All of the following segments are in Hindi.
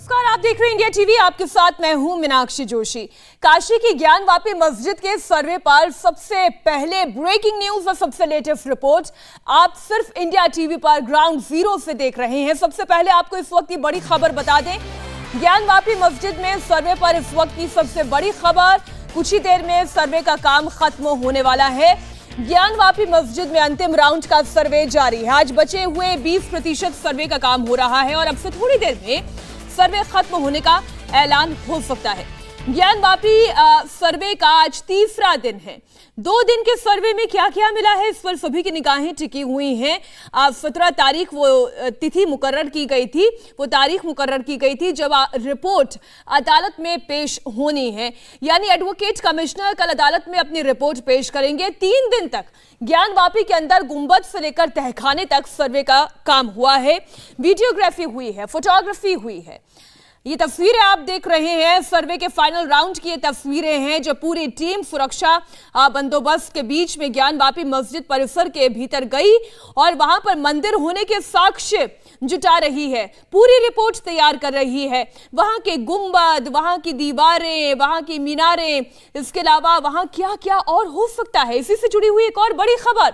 नमस्कार, आप देख रहे हैं इंडिया टीवी। आपके साथ मैं हूं मीनाक्षी जोशी। काशी की ज्ञानवापी मस्जिद के सर्वे पर सबसे पहले ब्रेकिंग न्यूज और सबसे लेटेस्ट रिपोर्ट आप सिर्फ इंडिया टीवी पर ग्राउंड जीरो से देख रहे हैं। सबसे पहले आपको इस वक्त की बड़ी खबर बता दें, ज्ञानवापी मस्जिद में सर्वे पर इस वक्त की सबसे बड़ी खबर। कुछ ही देर में सर्वे का काम खत्म होने वाला है। ज्ञानवापी मस्जिद में अंतिम राउंड का सर्वे जारी है। आज बचे हुए 20% सर्वे का काम हो रहा है और अब से थोड़ी देर में सर्वे खत्म होने का ऐलान हो सकता है। ज्ञानवापी सर्वे का आज तीसरा दिन है। 2 दिन के सर्वे में क्या क्या मिला है, इस पर सभी की निगाहें टिकी हुई हैं। 17 तारीख वो तिथि मुकर्रर की गई थी, वो तारीख मुकर्रर की गई थी जब रिपोर्ट अदालत में पेश होनी है। यानी एडवोकेट कमिश्नर कल अदालत में अपनी रिपोर्ट पेश करेंगे। 3 दिन तक ज्ञानवापी के अंदर गुंबद से लेकर तहखाने तक सर्वे का काम हुआ है। वीडियोग्राफी हुई है, फोटोग्राफी हुई है। ये तस्वीरें आप देख रहे हैं सर्वे के फाइनल राउंड की ये तस्वीरें हैं, जो पूरी टीम सुरक्षा बंदोबस्त के बीच में ज्ञानवापी मस्जिद परिसर के भीतर गई और वहां पर मंदिर होने के साक्ष्य जुटा रही है, पूरी रिपोर्ट तैयार कर रही है। वहां के गुंबद, वहां की दीवारें, वहां की मीनारें, इसके अलावा वहां क्या क्या और हो सकता है। इसी से जुड़ी हुई एक और बड़ी खबर,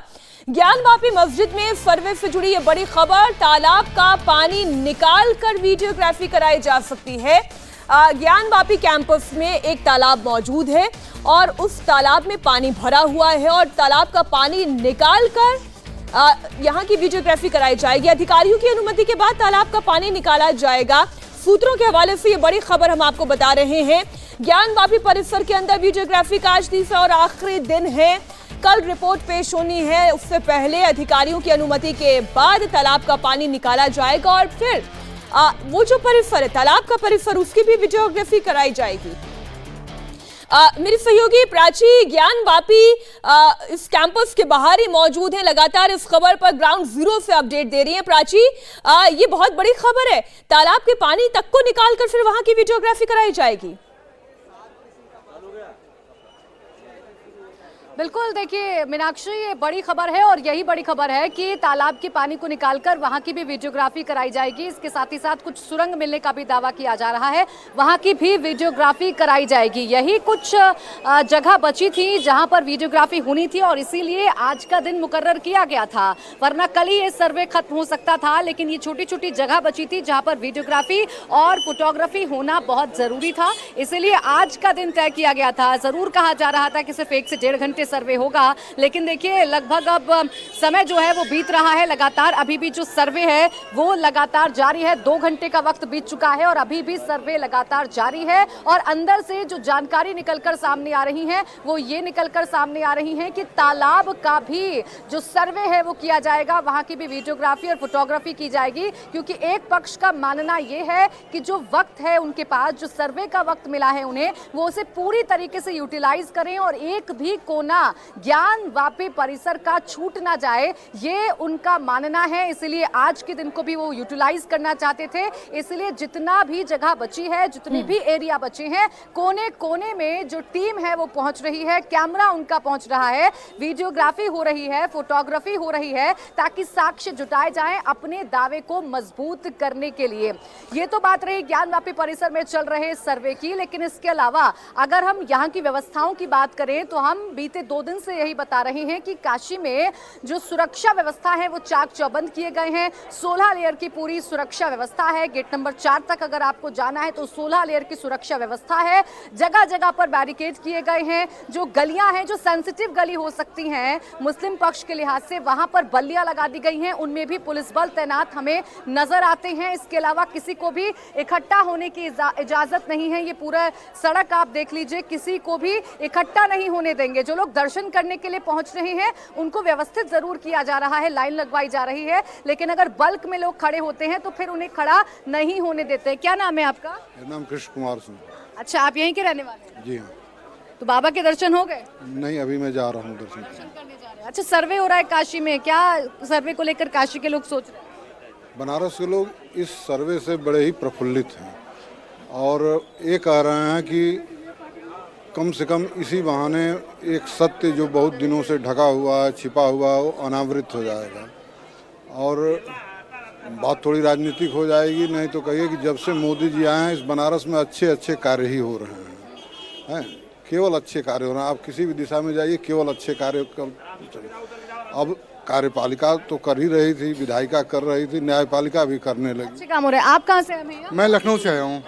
ज्ञानवापी मस्जिद में सर्वे से जुड़ी ये बड़ी खबर, तालाब का पानी निकाल कर वीडियोग्राफी कराई जा सकती है। ज्ञानवापी कैंपस में एक तालाब मौजूद है और उस तालाब में पानी भरा हुआ है और तालाब का पानी निकाल कर यहाँ की वीडियोग्राफी कराई जाएगी। अधिकारियों की अनुमति के बाद तालाब का पानी निकाला जाएगा। सूत्रों के हवाले से ये बड़ी खबर हम आपको बता रहे हैं। ज्ञानवापी परिसर के अंदर वीडियोग्राफी का आज तीसरा और आखिरी दिन है। कल रिपोर्ट पेश होनी है, उससे पहले अधिकारियों की अनुमति के बाद तालाब का पानी निकाला जाएगा और फिर वो जो परिसर है, तालाब का परिसर, उसकी भी वीडियोग्राफी कराई जाएगी। मेरी सहयोगी प्राची ज्ञानवापी इस कैंपस के बाहर ही मौजूद है, लगातार इस खबर पर ग्राउंड जीरो से अपडेट दे रही है। प्राची, ये बहुत बड़ी खबर है, तालाब के पानी तक को निकालकर फिर वहां की वीडियोग्राफी कराई जाएगी। बिल्कुल, देखिए मीनाक्षी, ये बड़ी खबर है और यही बड़ी खबर है कि तालाब के पानी को निकालकर वहां की भी वीडियोग्राफी कराई जाएगी। इसके साथ ही साथ कुछ सुरंग मिलने का भी दावा किया जा रहा है, वहां की भी वीडियोग्राफी कराई जाएगी। यही कुछ जगह बची थी जहां पर वीडियोग्राफी होनी थी और इसीलिए आज का दिन मुकर्रर किया गया था, वरना कल ही ये सर्वे खत्म हो सकता था। लेकिन ये छोटी छोटी जगह बची थी जहाँ पर वीडियोग्राफी और फोटोग्राफी होना बहुत जरूरी था, इसीलिए आज का दिन तय किया गया था। जरूर कहा जा रहा था कि सिर्फ 1 से 1.5 घंटे सर्वे होगा, लेकिन देखिए लगभग अब समय जो है वो बीत रहा है लगातार। अभी भी जो सर्वे है वो लगातार जारी है। 2 घंटे का वक्त बीत चुका है और अभी भी सर्वे लगातार जारी है। और अंदर से जो जानकारी निकलकर सामने आ रही है वो ये निकलकर सामने आ रही है कि तालाब का भी जो सर्वे है वो किया जाएगा, वहां की भी वीडियोग्राफी और फोटोग्राफी की जाएगी। क्योंकि एक पक्ष का मानना ये है कि जो वक्त है उनके पास, जो सर्वे का वक्त मिला है उन्हें, वो उसे पूरी तरीके से यूटिलाइज करें और एक भी कोना ज्ञानवापी परिसर का छूट ना जाए, ये उनका मानना है। इसलिए आज के दिन को भी वो यूटिलाइज करना चाहते थे। इसलिए जितना भी जगह बची है, जितने भी एरिया बचे हैं, कोने कोने में जो टीम है वो पहुंच रही है, कैमरा उनका पहुंच रहा है, वीडियोग्राफी हो रही है, फोटोग्राफी हो रही है, ताकि साक्ष्य जुटाए जाएं अपने दावे को मजबूत करने के लिए। ये तो बात रही ज्ञानवापी परिसर में चल रहे सर्वे की, लेकिन इसके अलावा अगर हम यहाँ की व्यवस्थाओं की बात करें तो हम बीते 2 दिन से यही बता रहे हैं कि काशी में जो सुरक्षा व्यवस्था है वो चाक चौबंद किए गए हैं। 16 लेयर की पूरी सुरक्षा व्यवस्था है। गेट नंबर 4 तक अगर आपको जाना है तो 16 लेयर की सुरक्षा व्यवस्था है। जगह जगह पर बैरिकेड किए गए हैं। जो गलियां हैं, जो सेंसिटिव गली हो सकती हैं मुस्लिम पक्ष के लिहाज से, वहां पर बल्लियां लगा दी गई हैं, उनमें भी पुलिस बल तैनात हमें नजर आते हैं। इसके अलावा किसी को भी इकट्ठा होने की इजाजत नहीं है। ये पूरा सड़क आप देख लीजिए, किसी को भी इकट्ठा नहीं होने देंगे। जो लोग दर्शन करने के लिए पहुंच रहे हैं उनको व्यवस्थित जरूर किया जा रहा है, लाइन लगवाई जा रही है, लेकिन अगर बल्क में लोग खड़े होते हैं तो फिर उन्हें खड़ा नहीं होने देते। क्या नाम है आपका? मेरा नाम कृष्ण कुमार सिंह। अच्छा, आप यहीं के रहने वाले हैं? जी हाँ। तो बाबा के दर्शन हो गए? नहीं, अभी मैं जा रहा हूँ दर्शन करने जा रहे हैं। अच्छा, सर्वे हो रहा है काशी में, क्या सर्वे को लेकर काशी के लोग सोच रहे हैं? बनारस के लोग इस सर्वे से बड़े ही प्रफुल्लित हैं और ये कह रहे हैं कि कम से कम इसी बहाने एक सत्य जो बहुत दिनों से ढका हुआ है, छिपा हुआ है, वो अनावृत हो जाएगा। और बात थोड़ी राजनीतिक हो जाएगी, नहीं तो कहिए कि जब से मोदी जी आए हैं इस बनारस में अच्छे अच्छे कार्य ही हो रहे हैं, केवल अच्छे कार्य हो रहे हैं। आप किसी भी दिशा में जाइए केवल अच्छे कार्य। अब कार्यपालिका तो कर ही रही थी, विधायिका कर रही थी, न्यायपालिका भी करने लगी। अच्छे काम हो रहे हैं। आप कहाँ से हैं भैया? मैं लखनऊ से आया हूँ।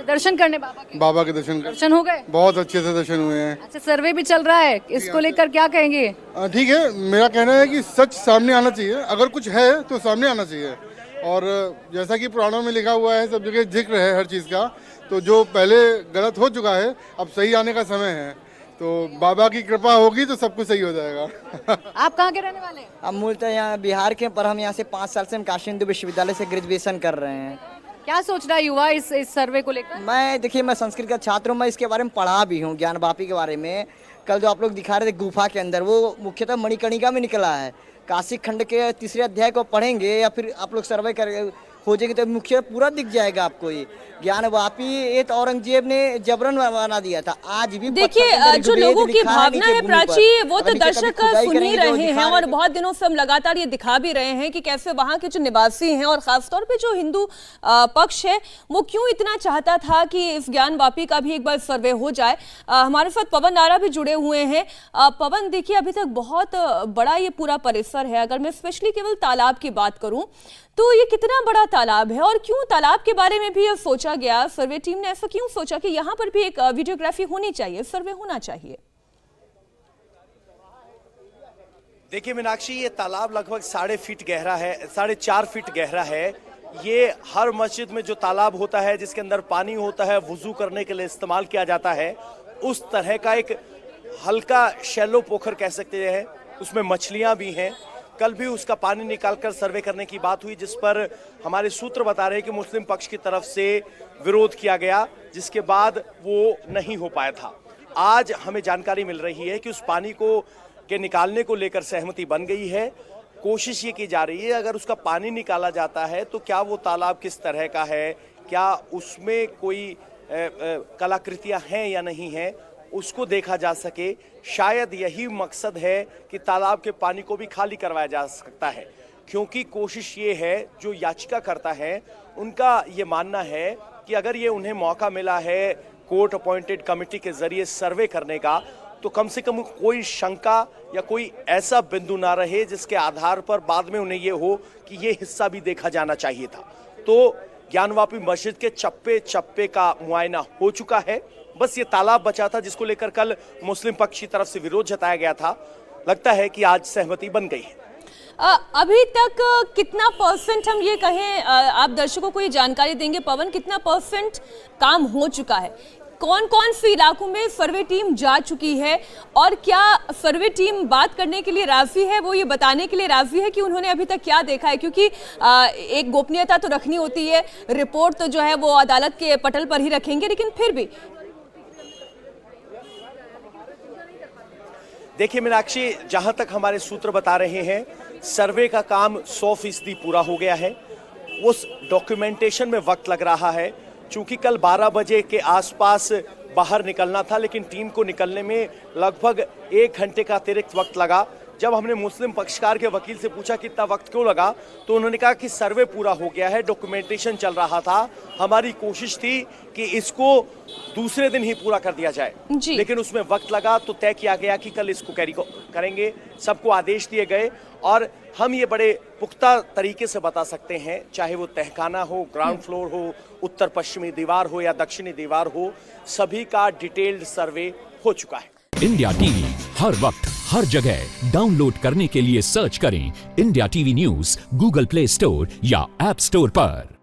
दर्शन करने बाबा के दर्शन दर्शन हो गए? बहुत अच्छे से दर्शन हुए हैं। अच्छा, सर्वे भी चल रहा है, इसको लेकर क्या कहेंगे? ठीक है, मेरा कहना है कि सच सामने आना चाहिए। अगर कुछ है तो सामने आना चाहिए। और जैसा कि पुराणों में लिखा हुआ है, सब जगह जिक्र है हर चीज़ का, तो जो पहले गलत हो चुका है अब सही आने का समय है। तो बाबा की कृपा होगी तो सब कुछ सही हो जाएगा। आप कहाँ के रहने वाले हैं? हम मूलतः यहाँ बिहार के, पर हम यहाँ से 5 साल से हम काशी हिंदू विश्वविद्यालय से ग्रेजुएशन कर रहे हैं। क्या सोच रहा है युवा इस सर्वे को लेकर? मैं देखिए, मैं संस्कृत का छात्र हूँ, मैं इसके बारे में पढ़ा भी हूँ, ज्ञानवापी के बारे में। कल जो आप लोग दिखा रहे थे गुफा के अंदर, वो मुख्यतः मणिकर्णिका में निकला है। काशी खंड के 3रे अध्याय को पढ़ेंगे या फिर आप लोग सर्वे कर खोजेंगे तो मुख्य पूरा दिख जाएगा आपको। ये ज्ञानवापी ये तो औरंगजेब ने जबरन बना दिया था। आज भी देखिए, जो लोगों की भावना है प्राची, वो तो दर्शक सुन ही रहे हैं और बहुत दिनों से हम लगातार ये दिखा भी रहे हैं कि कैसे वहां के जो निवासी हैं और खासतौर पे जो हिंदू पक्ष है वो क्यों इतना चाहता था कि इस ज्ञानवापी का भी एक बार सर्वे हो जाए। हमारे साथ पवन नारा भी जुड़े हुए हैं। पवन, देखिए अभी तक बहुत बड़ा ये पूरा परिसर है। अगर मैं स्पेशली केवल तालाब की बात करूं तो ये कितना बड़ा तालाब है और क्यों तालाब के बारे में भी ये सोचा गया? सर्वे टीम ने ऐसा क्यों सोचा कि यहाँ पर भी एक वीडियोग्राफी होनी चाहिए, सर्वे होना चाहिए? देखिए मीनाक्षी, ये तालाब लगभग 4.5 फीट गहरा है, 4.5 फीट गहरा है। ये हर मस्जिद में जो तालाब होता है जिसके अंदर पानी होता है, वुजू करने के लिए इस्तेमाल किया जाता है, उस तरह का एक हल्का शैलो पोखर कह सकते हैं। उसमें मछलियां भी हैं। कल भी उसका पानी निकालकर सर्वे करने की बात हुई, जिस पर हमारे सूत्र बता रहे हैं कि मुस्लिम पक्ष की तरफ से विरोध किया गया, जिसके बाद वो नहीं हो पाया था। आज हमें जानकारी मिल रही है कि उस पानी को के निकालने को लेकर सहमति बन गई है। कोशिश ये की जा रही है अगर उसका पानी निकाला जाता है तो क्या वो तालाब किस तरह का है, क्या उसमें कोई कलाकृतियां हैं या नहीं है, उसको देखा जा सके। शायद यही मकसद है कि तालाब के पानी को भी खाली करवाया जा सकता है, क्योंकि कोशिश ये है, जो याचिका करता है उनका ये मानना है कि अगर ये उन्हें मौका मिला है कोर्ट अपॉइंटेड कमेटी के जरिए सर्वे करने का, तो कम से कम कोई शंका या कोई ऐसा बिंदु ना रहे जिसके आधार पर बाद में उन्हें ये हो कि ये हिस्सा भी देखा जाना चाहिए था। तो ज्ञानवापी मस्जिद के चप्पे चप्पे का मुआयना हो चुका है। बस ये तालाब बचा था जिसको लेकर कल मुस्लिम पक्ष की तरफ से विरोध जताया गया था। लगता है कि आज सहमति बन गई है। अभी तक कितना परसेंट, हम ये कहें, आप दर्शकों को ये जानकारी देंगे पवन, कितना परसेंट काम हो चुका है? कौन कौन से इलाकों में सर्वे टीम जा चुकी है और क्या सर्वे टीम बात करने के लिए राजी है, वो ये बताने के लिए राजी है कि उन्होंने अभी तक क्या देखा है? क्योंकि एक गोपनीयता तो रखनी होती है, रिपोर्ट तो जो है वो अदालत के पटल पर ही रखेंगे, लेकिन फिर भी। देखिए मीनाक्षी, जहां तक हमारे सूत्र बता रहे हैं, सर्वे का काम 100% पूरा हो गया है। उस डॉक्यूमेंटेशन में वक्त लग रहा है, चूंकि कल 12 बजे के आसपास बाहर निकलना था, लेकिन टीम को निकलने में लगभग 1 घंटे का अतिरिक्त वक्त लगा। जब हमने मुस्लिम पक्षकार के वकील से पूछा कि इतना वक्त क्यों लगा, तो उन्होंने कहा कि सर्वे पूरा हो गया है, डॉक्यूमेंटेशन चल रहा था, हमारी कोशिश थी कि इसको दूसरे दिन ही पूरा कर दिया जाए, लेकिन उसमें वक्त लगा, तो तय किया गया कि कल इसको कैरी करेंगे। सबको आदेश दिए गए और हम ये बड़े पुख्ता तरीके से बता सकते हैं, चाहे वो तहखाना हो, ग्राउंड फ्लोर हो, उत्तर पश्चिमी दीवार हो या दक्षिणी दीवार हो, सभी का डिटेल्ड सर्वे हो चुका है। इंडिया टीवी हर वक्त हर जगह डाउनलोड करने के लिए सर्च करें India TV news Google play store या ऐप स्टोर पर।